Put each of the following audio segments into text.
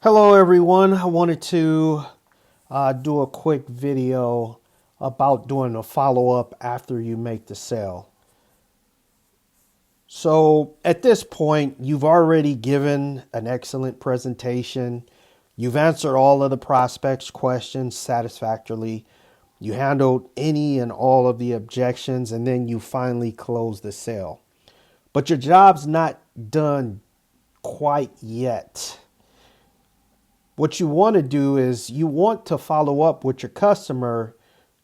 Hello everyone. I wanted to do a quick video about doing a follow-up after you make the sale. So at this point, you've already given an excellent presentation. You've answered all of the prospects' questions satisfactorily. You handled any and all of the objections, and then you finally close the sale. But your job's not done quite yet. What you want to do is you want to follow up with your customer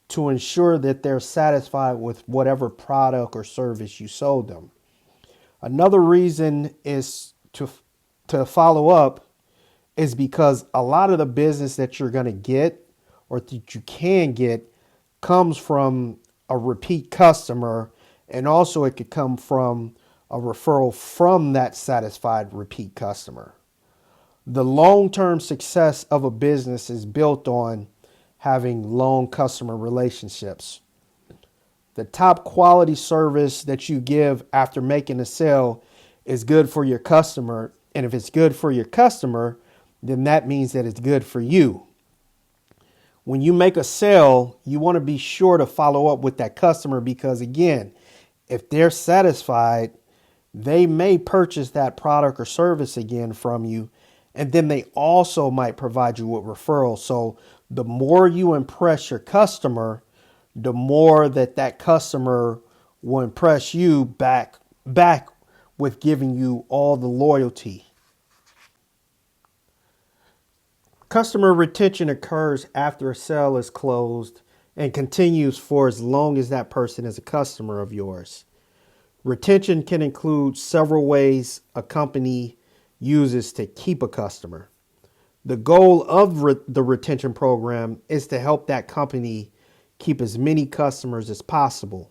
to ensure that they're satisfied with whatever product or service you sold them. Another reason is to follow up is because a lot of the business that you're going to get or that you can get comes from a repeat customer, and also it could come from a referral from that satisfied repeat customer. The long-term success of a business is built on having long customer relationships. The top quality service that you give after making a sale is good for your customer. And if it's good for your customer, then that means that it's good for you. When you make a sale, you want to be sure to follow up with that customer because, again, if they're satisfied, they may purchase that product or service again from you. And then they also might provide you with referrals. So the more you impress your customer, the more that customer will impress you back with giving you all the loyalty. Customer retention occurs after a sale is closed and continues for as long as that person is a customer of yours. Retention can include several ways a company uses to keep a customer. The goal of the retention program is to help that company keep as many customers as possible.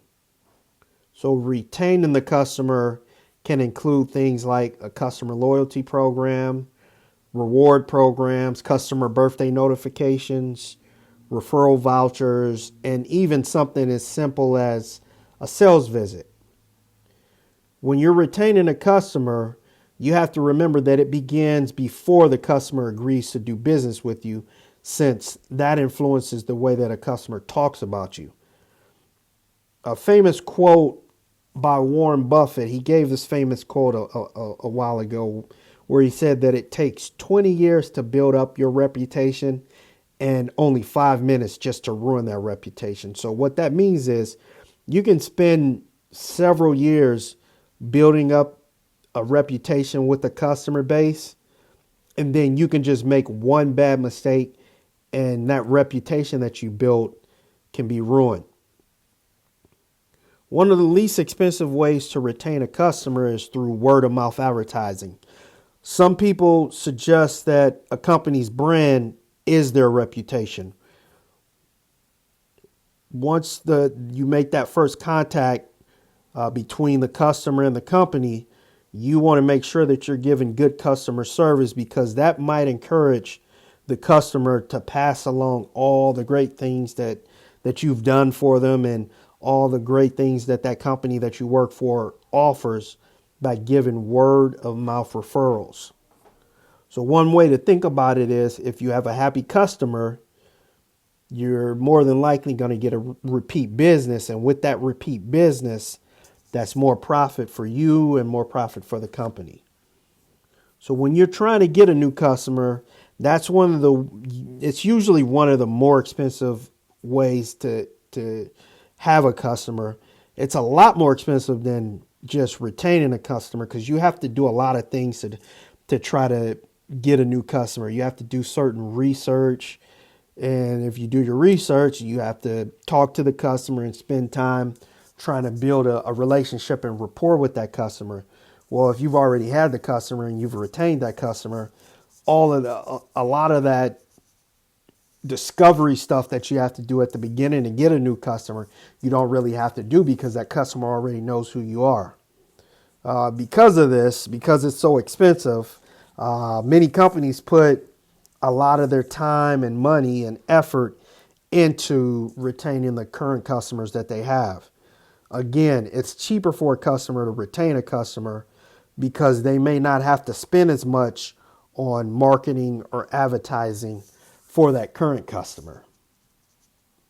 So retaining the customer can include things like a customer loyalty program, reward programs, customer birthday notifications, referral vouchers, and even something as simple as a sales visit. When you're retaining a customer, you have to remember that it begins before the customer agrees to do business with you, since that influences the way that a customer talks about you. A famous quote by Warren Buffett, he gave this famous quote a while ago where he said that it takes 20 years to build up your reputation and only 5 minutes just to ruin that reputation. So what that means is you can spend several years building up a reputation with the customer base, and then you can just make one bad mistake and that reputation that you built can be ruined. One of the least expensive ways to retain a customer is through word of mouth advertising. Some people suggest that a company's brand is their reputation. Once you make that first contact between the customer and the company, you want to make sure that you're giving good customer service, because that might encourage the customer to pass along all the great things that you've done for them and all the great things that company that you work for offers by giving word of mouth referrals. So one way to think about it is, if you have a happy customer, you're more than likely going to get a repeat business. And with that repeat business, that's more profit for you and more profit for the company. So when you're trying to get a new customer, it's usually one of the more expensive ways to have a customer. It's a lot more expensive than just retaining a customer, because you have to do a lot of things to try to get a new customer. You have to do certain research. And if you do your research, you have to talk to the customer and spend time trying to build a relationship and rapport with that customer. Well, if you've already had the customer and you've retained that customer, a lot of that discovery stuff that you have to do at the beginning to get a new customer, you don't really have to do, because that customer already knows who you are. Because of this, because it's so expensive, many companies put a lot of their time and money and effort into retaining the current customers that they have. Again, it's cheaper for a customer to retain a customer because they may not have to spend as much on marketing or advertising for that current customer.